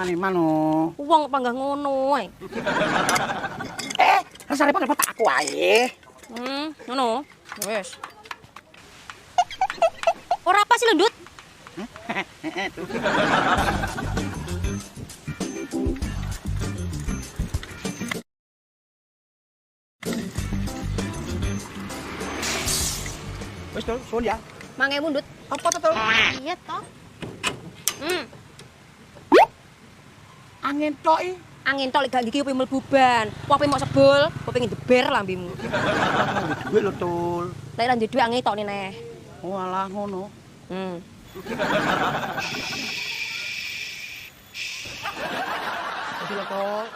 Eman-eman oh. Wong panggah ngono ae. Rasane panggil tak aku ae. Ngono. Wes. Ora apa sih, Lendut? Wis to, suwun ya. 5.000, Ndut. Apa to, Tul? Iya toh. Angin tok i. Angin tok lek gak iki opo mlebu ban. Kopi mau sebul, kopi pengen deber lambemu. Duit lho, Tul. Lek ra duwe dhuwit angin tok neh. Oh alah ngono. Wis lho, Tul.